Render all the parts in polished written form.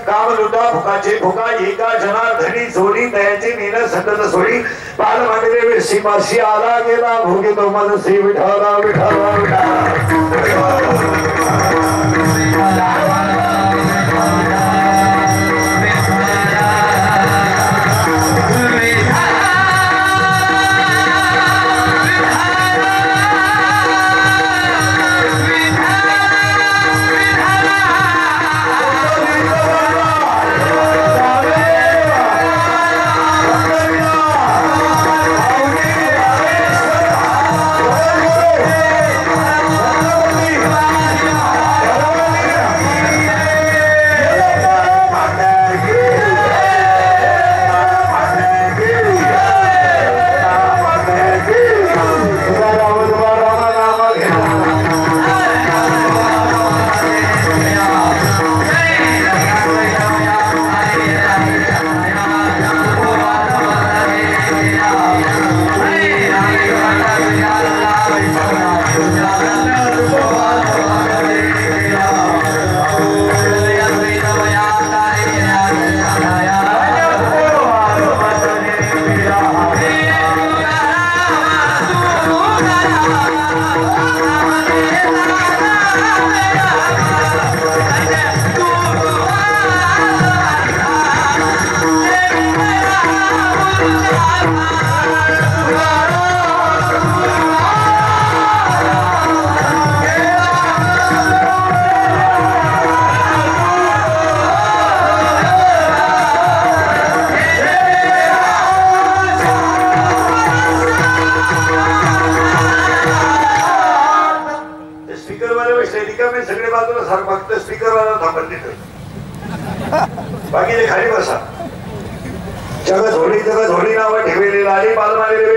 काम लुटा फुकाचे फुका एका जनार्दनी जोडी दयाची मीन सतत सोडी पाल मांडले शिपाशी आला गेला भोगे तो मन श्री विठ्ठला विठ्ठला विठ्ठला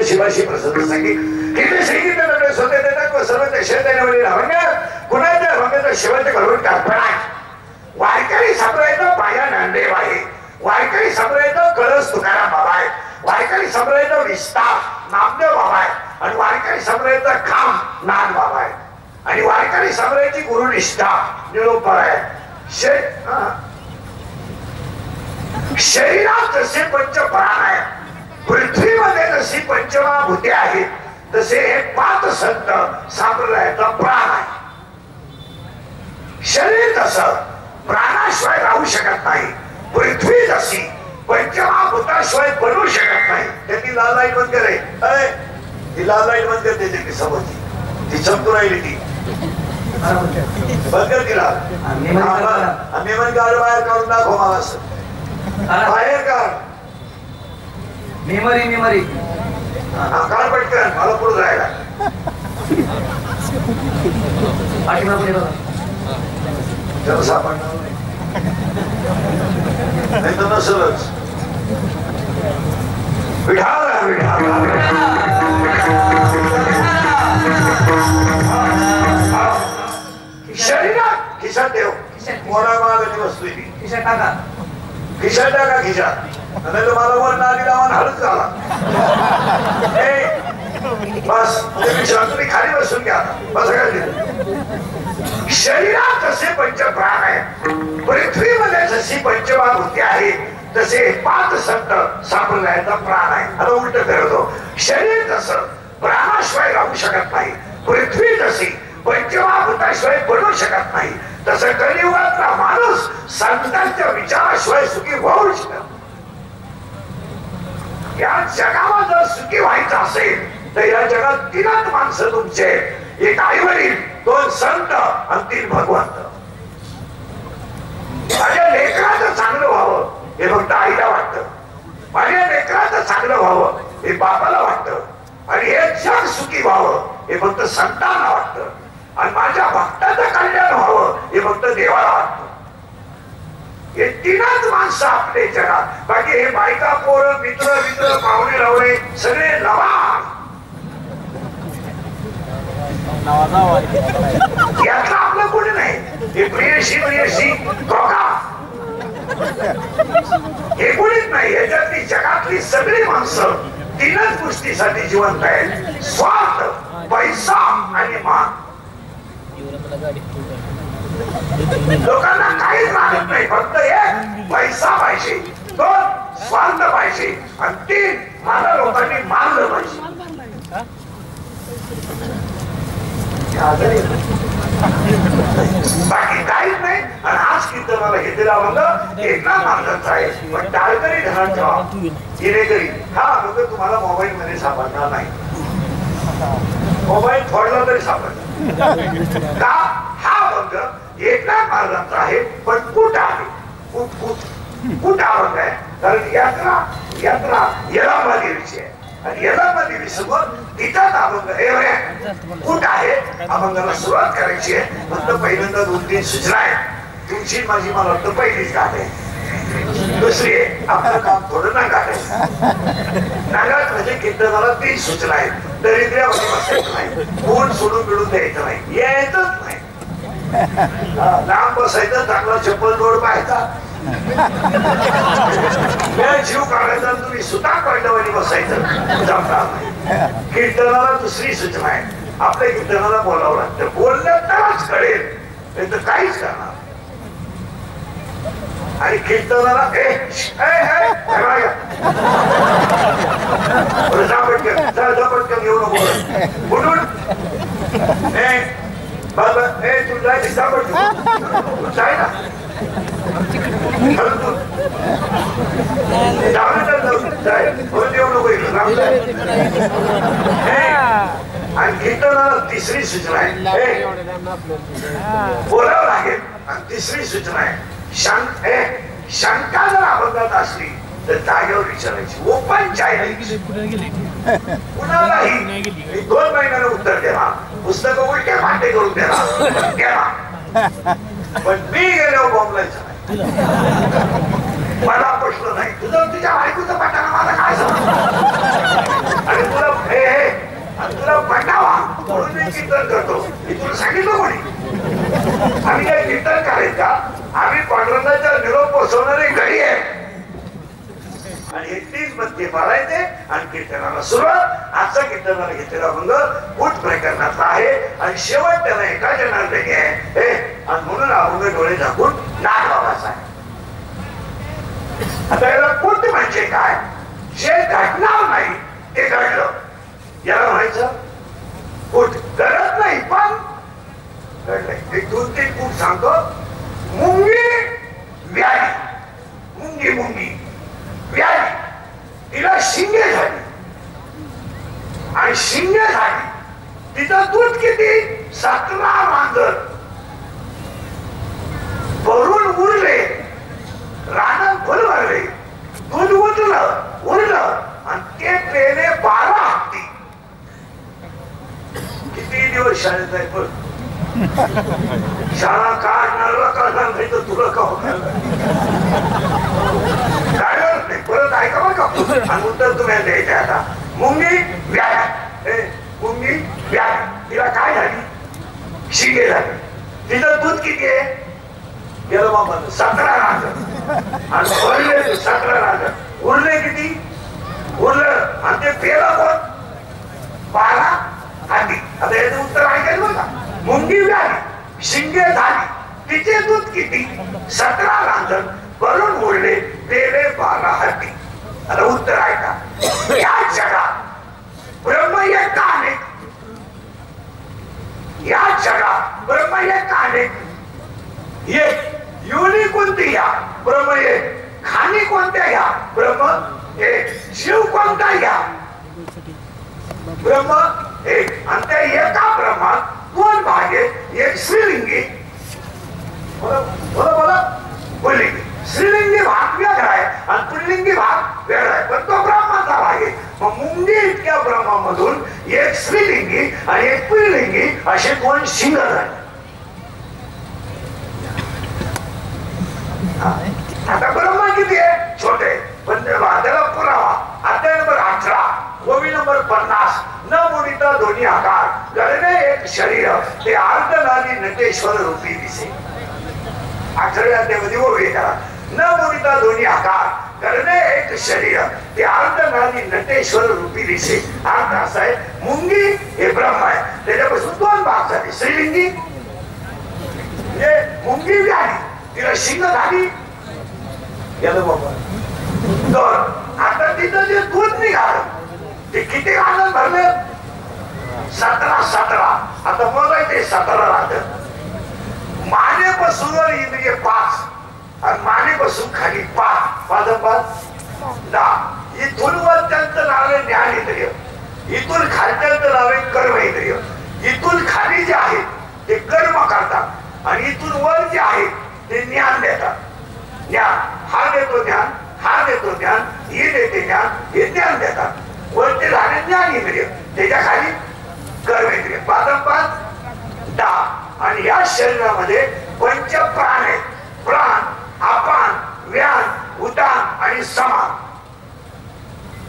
शिवाशी प्रसन्न संगी किती संगीत स्वतः देतात व सर्व देशात कुणाच्या भंगाचा शेवट घडवून टाकणार वारकरी संप्रदायाचा पाया नांदेव आहे वारकरी संप्रदायाचा कळस तुकाराम बाबा आहे वारकरी संप्रदायाचा विस्तार नामदेव बाबा आहे आणि वारकरी संप्रदायाचा खांब नाथ बाबा आहे आणि वारकरी संप्रदायाची गुरुनिष्ठा निरोपर आहे शरीरात जसे पंच प्राण आहेत पृथ्वीमध्ये जशी पंचमहाभूते आहेत तसे हे 5 संत संप्रदायाचा प्राण आहे शरीर तसं प्राणाशिवाय राहू शकत नाही पृथ्वी जशी पंचमहाभूताशिवाय बनवू शकत नाही त्याची लाल लाईट बंद करे ती लाल लाईट बंद करते त्याची समोरची ती चमकू राहिली ती बंद कर तिला आम्ही गाड बाहेर काढून दाखव मला असं बाहेर काढ मेमरी मेमरी काळ पटकन मला पुढे जायला त्याला सापडणार नाही तर नसलच विठाला शरीरात खिशात ठेव कोणा मागाची वस्तू खिशात टाका खिशात टाका खिशात नाही तर मला वर नाली लावून हळूच झाला बस तुम्ही खाली बसून घ्या बस शरीरात जसे पंचप्राण आहे पृथ्वीमध्ये जशी पंचमहाभूते आहे तसे 5 संत संप्रदायाचा प्राण आहे आता उलट करतो शरीर जसं प्राणाशिवाय राहू शकत नाही पृथ्वी जशी पंचमहाभूताशिवाय बनवू शकत नाही तसं कलियुगातला माणूस संतांच्या विचाराशिवाय सुखी होऊ शकत या जगाला जर सुखी व्हायचं असेल तर या जगात 3च माणसं तुमचे एक आईवडील 2 संत आणि 3 भगवंत माझ्या लेकराचं चांगलं व्हावं हे फक्त आईला वाटतं माझ्या लेकराचं चांगलं व्हावं हे बापाला वाटतं आणि हे जग सुखी व्हावं हे फक्त संतांना वाटतं आणि माझ्या भक्ताचं कल्याण व्हावं हे फक्त देवाला वाटतं हे 3च माणसं आपले जगात बाकी हे बायका पोरं मित्र मित्र पाहुणे रावळे सगळे लवाण यातलं आपलं कोणी नाही हे प्रियशी प्रियशी दोघा हे कोणीच नाही याच्यातली जगातली सगळी माणसं तीनच गोष्टीसाठी जिवंत आहे, स्वार्थ, पैसा आणि मान. लोकांना काहीच मागत नाही, फक्त एक पैसा पाहिजे, दोन स्वार्थ पाहिजे आणि तीन मला लोकांनी मानलं पाहिजे. बाकी काहीच नाही. आणि आज कीर्तनाला घेतलेला अभंग एका मार्गाचा आहे, पण टाळकरी ध्यानात ठेवा, हिरेकरी हा अभंग तुम्हाला मोबाईल मध्ये सापडणार नाही. मोबाईल फोडला तरी सापडणार का? हा अभंग एका मार्गाचा आहे, पण कुठ आहे, कुठ अभंग आहे. कारण यात्रा यात्रा यलांबा देवीची आहे आणि यलांबा देवी समोर तिथंच अभंग कुठ आहे. अभंगाला सुरुवात करायची आहे, फक्त पहिल्यांदा 2-3 सूचना आहेत. तुमची माझी मला वाटतं पहिलीच गाठ आहे. दुसरी आहे आपलं काम थोडं ना गाठायचं. नागात म्हणजे कीर्तनाला 3 सूचना आहेत. दरिद्र्यामध्ये बसायचं नाही, कोण सोडून मिळून द्यायचं नाही, यायचंच नाही, लांब बसायचं, चांगला चप्पल जोड पाहायचा, जीव काढायचा, तुम्ही सुद्धा कळल्यावानी बसायचं, जमणार नाही. कीर्तनाला दुसरी सूचना आहे, आपल्या कीर्तनाला बोलावं लागतं, बोललं तरच कळेल, नाही तर काहीच करणार. आणि कीर्तनाला पटकन घेऊ नको म्हणून तू जाय ना आणि कीर्तनाला तिसरी सूचना आहे, बोलावं लागेल. आणि तिसरी सूचना आहे, शंका जर अभंगात असली तर जागेवर विचारायची, ओपन चायनाची, कुणालाही 2 महिन्याला उत्तर द्या, पुस्तक उलटे भांडे करून द्या, पण मी गेल्यावर बोंबलायचं नाही. मला प्रश्न नाही, तुझं तुझ्या बायकोचं पटाला मला काय सांग, आणि तुला पटावा म्हणून मी कीर्तन करतो. मी तुला सांगितलं कोणी? आम्ही काय कीर्तन करायचं का? आम्ही पांडुरंगाचा निरोप पोचवणारे घरी आहे. आणि हे 30 मध्ये पाळायचे आणि कीर्तनाला सुरुवात. आजचा कीर्तनाला घेतलेला अभंग कुठ प्रकरणाचा आहे आणि शेवट त्याला एका जनार्दनी आहे, आणि म्हणून अभंग डोळे झाकून नाथ बाबाचा आहे. आता याला कुठ म्हणजे काय? जे घडणार नाही ते घडलं, याला म्हणायचं कुठ. घडत नाही पण घडलंय. एक 2-3 खूप सांगतो. मुंगी व्याधी, मुंगी व्याधी, तिला शिंगे झाली आणि शिंगे झाली, तिचं दूध किती? 17 मांजर भरून उरले, रानात फुल भरले, दूध उरलं आणि ते पेले 12 हत्ती. किती दिवस शाळेत आहे पण शाळा काढणारा काढणार नाही तर तुला का होणार नाही. परत ऐका बघा आणि उत्तर तुम्ही द्यायचे. आता मुंगी व्याधी, मुंगी व्याधी, तिला काय झाली? शिंगे झाली. तिचं दूध किती आहे? गेलं बाबा 17 रांजण आणि भरले 17 रांजण, उरले किती? उरलं आणि ते पेलं कोण? 12 हत्ती. आता याचं उत्तर ऐकायचं बघा. मुंगी व्याधी, शिंगे झाली, तिचे दूध किती? 17 रांजण, भरून उरले, पेले 12 हत्ती. आता उत्तर ऐका. या जगात ब्रह्म एक का अनेक? या जगात ब्रह्म एक का अनेक? एक योनी कोणती? या ब्रह्म एक. खाणी कोणत्या? या ब्रह्म एक. जीव कोणता? या ब्रह्म एक. आणि त्या एका ब्रह्मात 2 भाग आहेत. एक श्रीलिंगी, बोला पुल्लिंगी. श्रीलिंगी भाग वेगळा आहे आणि पुल्लिंगी भाग वेगळा आहे, पण तो ब्रह्माचा भाग आहे. मग मुंगी इतक्या ब्रह्मामधून एक श्रीलिंगी आणि एक पुल्लिंगी असे 2 शिंग झाले. आता ब्रह्मा किती आहे? छोटे, पण त्याला पुरावा. अध्याय नंबर 18, ओवी नंबर 50. न मुनिता दोन्ही आकार, गळणे एक शरीर, ते अर्धनारी नटेश्वर रूपी दिसे. 18व्या अध्यायामध्ये ओवी करा. न मुनिता दोन्ही आकार, करणे एक शरीर ते अर्धनारी नटेश्वर रूपी दिसे अर्थ असा आहे मुंगी हे ब्रह्म आहे त्याच्यापासून दोन भाग झाले श्रीलिंगी मुंगी व्याधी तिला शिंग झाली दोन आता तिथं जे दूध निघालं ते किती आनंद भरले 17 आता मला ते 17 राहत मानेपासून इंद्रिय 5 आणि मानेपासून खाली 5 10 इथून वर त्यांचं नाव आहे ज्ञान इंद्रिय इथून खालच्यांचं नाव आहे कर्म इंद्रिय इथून खाली जे आहेत ते कर्म करतात आणि इथून वर जे आहेत ते ज्ञान देतात ज्ञान हा देतो ज्ञान हा देतो ज्ञान हे देते ज्ञान हे ज्ञान देतात वरती झाले ज्ञान इंद्रिय त्याच्या खाली कर्म इंद्रिय 10 आणि या शरीरामध्ये पंच प्राण आहेत प्राण अपान व्यान उदान आणि समान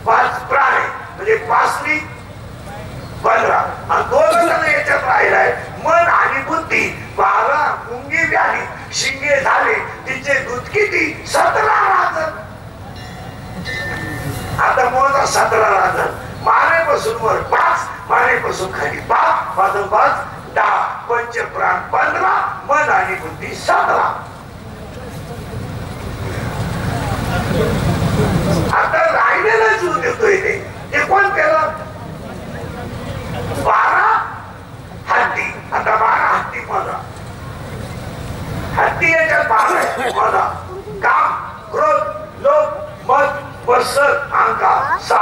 5 प्राण आहे म्हणजे 5 नी 15 आणि 2 जण याच्यात राहिलाय मन आणि बुद्धी 12 मुंगी व्याधी शिंगे झाले तिचे दूध किती 17 राहत आता मोजा 17 राहत मानेपासून वर 5 मानेपासून खाली 5 10 पंच प्राण 15 मन आणि बुद्धी 17 आता राहिलेला जीव देतोय ते कोण केलं 12 हत्ती आता 12 हत्ती माझा हत्ती याच्यात 12 माझा काम क्रोध लोभ मद मत्सर अहंकार 6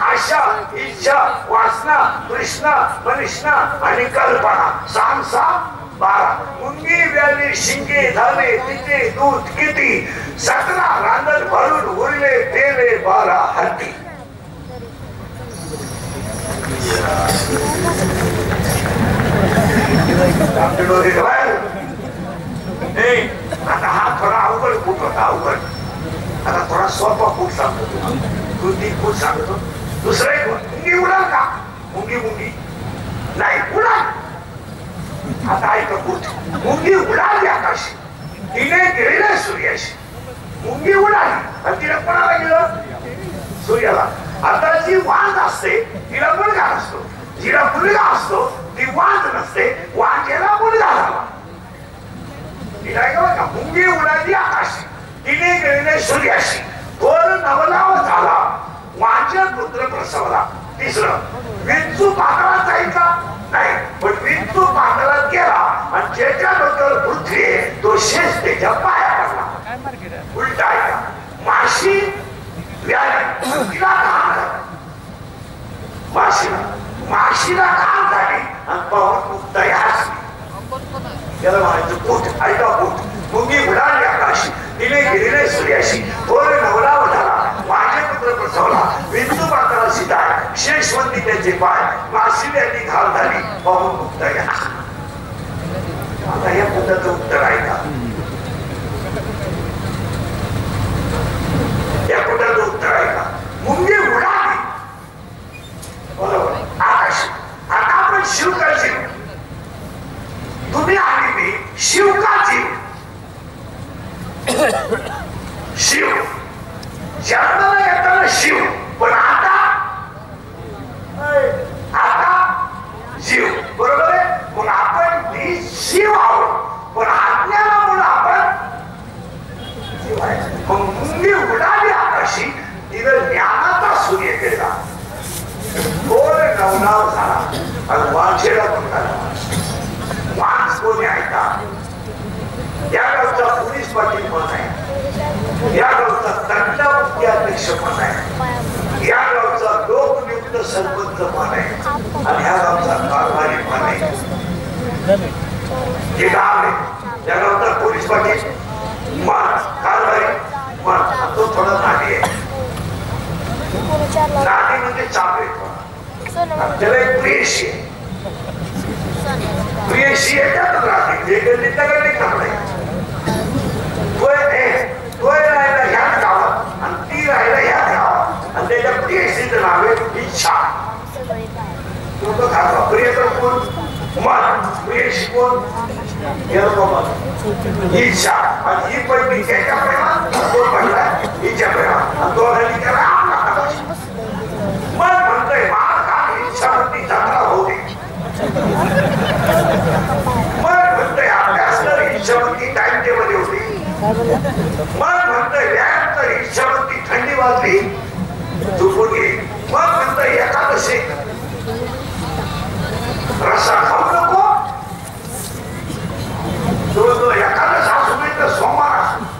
आशा इच्छा वासना तृष्णा मनिष्णा आणि कल्पना 12 मुंगी व्याधी शिंगे झाले तिचे दूध किती 17 रांजण भरून उरले तेले 12 हत्ती आता हा थोडा अवघड फूट होता अवघड आता थोडा सोपा फूट सांगतो तू 3 फूट सांगतो दुसरा एक मुंगी उडाल का मुंगी नाही उडाल आता ऐका फूट मुंगी उडाली आकाशी तिने गेलेला सूर्याशी मुंगी उडाली आणि तिला कोणाला गेलं सूर्याला आता जी वांज असते तिला मुलगा असतो जिला मुलगा असतो ती वांज नसते वांजेला मुलगा झाला तिला मुंगी उडाली आकाशी तिने गेलेल्या सूर्याशी थोर नवलाव झाला वांच्या पुत्र प्रसवला 3 विंचू पाकळात जाईल का नाही पण विंचू पाकळात गेला आणि ज्याच्या डोक्यावर पृथ्वी आहे तो शेष त्याच्या पाया पडला उलटा आहे माशी व्याधी तिला घाण झाला माशीला घाण झाली आणि पावत मुक्त हसली याला म्हणायचं पोट ऐका पोट मुंगी उडाली आकाशी तिने गेलेल्या सूर्याशी थोर नवलाव झाला माझे पुत्र प्रसवला विंचू पाकळा सीता शेषवंती त्याचे पाय माशी यांनी घाल झाली पाहून मुक्त आता या पुत्राचं उत्तर आहे का या पुत्राचं उत्तर आहे का मुंगी उडाली बरोबर आकाश आता आपण शिव का जीव तुम्ही आणि मी शिव का जीव शिव जन्माला येताना शिव पण आता जीव बरोबर आहे मग आपण शिव आहोत पण आज्ञानामुळे आपण जीव आहे मग मुंगी उडाली आकाशी तिथं ज्ञानाचा सूर्य केला थोर नवनाव झाला आणि वांछेला पण झाला वांच कोणी ऐका या गावचा पोलीस पाटील पण आहे या गावचा तंटामुक्ती अध्यक्ष पण आहे या गावचा लोकनियुक्त सरपंच पण आहे आणि या गावचा कारभारी पण आहे जे गाव आहे या गावचा पोलीस पाटील मन कारभारी मन तो थोडा नादी आहे नादी म्हणजे चापे त्याला एक प्रियशी आहे प्रियशी याच्यातच राहते त्याकडे काम नाही तोय राहिला ह्याच गावात आणि ती राहिला ह्याच गावात आणि त्याच्या प्रियशीचं नाव आहे इच्छा तो खातो प्रियकर कोण मन प्रियशी कोण इच्छा आणि ही पण त्याच्या प्रेमात कोण म्हणला हिच्या प्रेमात दोघांनी केला आपला मन म्हणतंय मार का इच्छावरती जत्रा होते मन म्हणतंय अभ्यास तर इच्छावरती टाइम टेबल होती मन म्हणतंय व्यायाम तर इच्छावरती थंडी वाजली झोपून गेली मन म्हणतंय एकादशी रसा खाऊ नको तो एखादा सासू नाही तर सोमवार असतो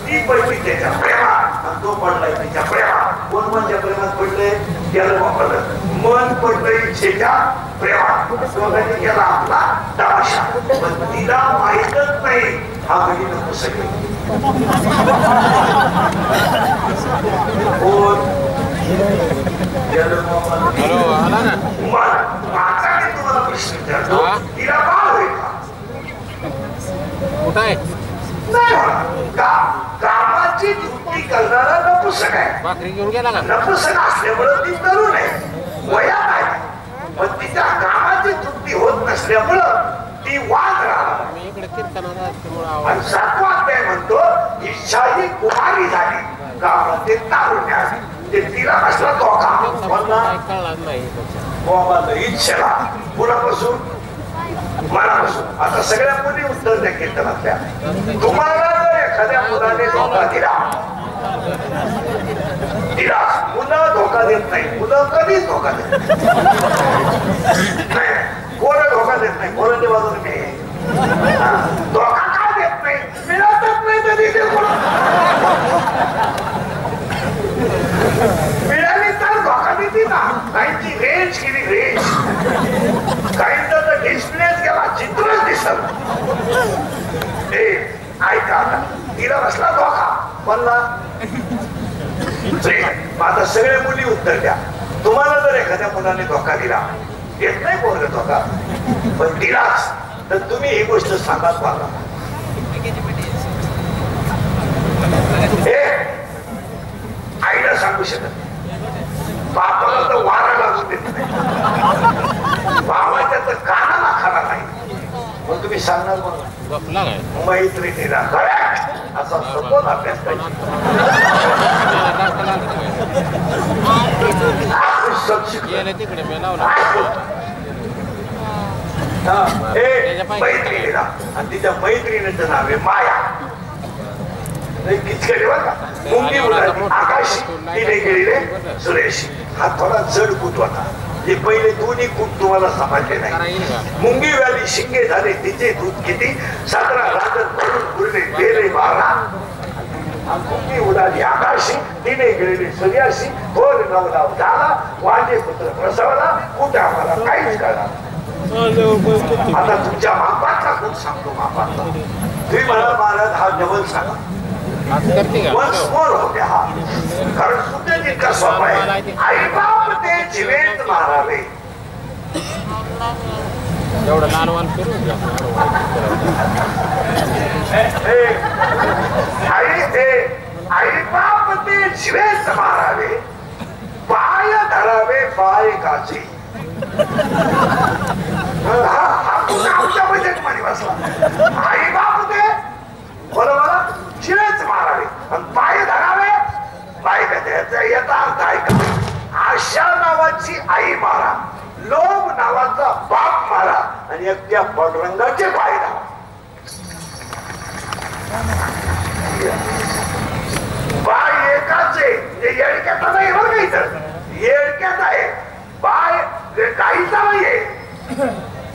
ती पडली त्याच्या प्रेमात आणि तो पडलाय तिच्या प्रेमात कोण मनच्या प्रेमात पडले त्याला वापरलं मन पडलं इच्छेच्या प्रेमात दोघांनी केला आपला तमाशा पण तिला माहीतच नाही हा घडी नको सगळे माझा मी तुम्हाला प्रश्न विचारतो तिला बाळ होईल का कुठं आहे कामाची दुरुस्ती करणारा नपुसक आहे भाकरी घेऊन गेला का नपुसक असल्यामुळे ती तरुण आहे वयात आहे पण तिच्या कामाची दुरुस्ती होत नसल्यामुळं ती वाद राहणार मी इकडे कीर्तनाला आणि 7वा अध्याय म्हणतो इच्छा ही कुमारी झाली कामाचे तारुण्य ते तिला कसला धोका कळणार नाही इच्छेला कुणापासून मनापासून आता सगळ्या मुली उत्तर द्या कीर्तनातल्या तुम्हाला जर एखाद्या मुलाने धोका दिला मुलं धोका देत नाही मुलं कधीच धोका देत नाही कोण धोका देत नाही कोणाच्या बाजूने मी धोका का देत नाही मिळतच नाही कधी ते मिळाली तर धोका देते ना काहींची रेंज केली रेंज काहींचा तर डिस्प्लेच गेला चित्रच दिसत ऐका आता तिला बसला धोका म्हणला आता सगळ्या मुली उत्तर द्या तुम्हाला जर एखाद्या मुलाने धोका दिला येत नाही बोलत धोका पण दिलाच तर तुम्ही ही गोष्ट सांगाच मला आईला सांगू शकत बापाला तर वारा लागून देत नाही बाबाच्या तर कानाला खाना नाही मग तुम्ही सांगणार गपला काय मैत्रिणीला असा सपोज अभ्यास तिकडे मी लावला मैत्रिणीला आणि तिच्या मैत्रिणीचं नाव आहे माया किचकडे बघा मुंगी उडाली आकाशी तिने गेलेले सुरेश हा थोडा जड कूट होता जे पहिले दोन्ही कूट तुम्हाला समजले नाही मुंगी व्याली शिंगे झाले तिचे दूध किती 17 रात्र भरून पुरले गेले 12 मुंगी उडाली आकाशी तिने गेलेली सूर्याशी थोर नवलाव झाला वाजे पुत्र प्रसवला कुठे आम्हाला काहीच कळणार आता तुमच्या मापातला कूट सांगतो मापातला तुम्ही मला महाराज हा डबल सांगा होत्या हा कारण कुठे जितका सोपा आहे आई बाप ते जिवेत मारावे एवढं लहान फिरून आई बाप ते जिवेत मारावे पाय धरावे पाय काची हा पुन्हा आमच्या बजेट मध्ये बसला आई बाप ते बरोबर शिवेच मारावे आणि पाय धरावे पाय त्याचा याचा अर्थ ऐका आशा नावाची आई मारा लोभ नावाचा बाप मारा आणि एकट्या पडरंगाचे पाय धरा पाय एकाचे येडक्याचा नाही बरं का इथं येडक्याचा आहे पाय काहीचा नाहीये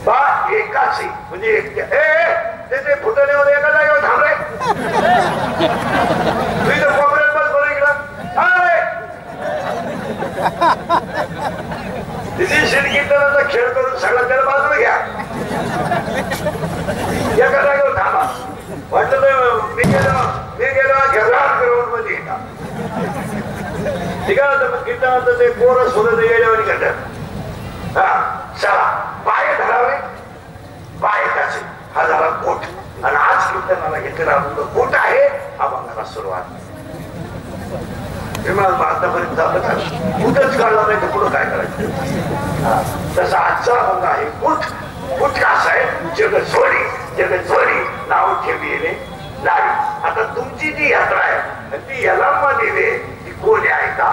पाय एकाचे म्हणजे एकट्या ते फुटण्यावर एका जागेवर थांबले तुझं कोपऱ्यात बस बरं इकडं तिथे शिरकीर्तनाचा खेळ करून सगळं त्याला बाजूला घ्या एका जागेवर थांबा वाटलं मी गेलो घेरात ग्राउंड मध्ये ठीक आहे मग कीर्तनाचं ते पोरं सोडत येण्यावर करतात हा चला पाय धरावे पाय त्याचे हा झाला कोट आणि आज कीर्तनाला घेतलेला कोट आहे अभंगाला सुरुवात आतापर्यंत झालं का कुठंच कळलं नाही तर पुढं काय करायचं तसा आजचा अभंग आहे कुठ कुठ का असा आहे जग चोरी नाव ठेवली नाही. आता तुमची जी यात्रा आहे ती यलांबा देवी ती कोण आहे का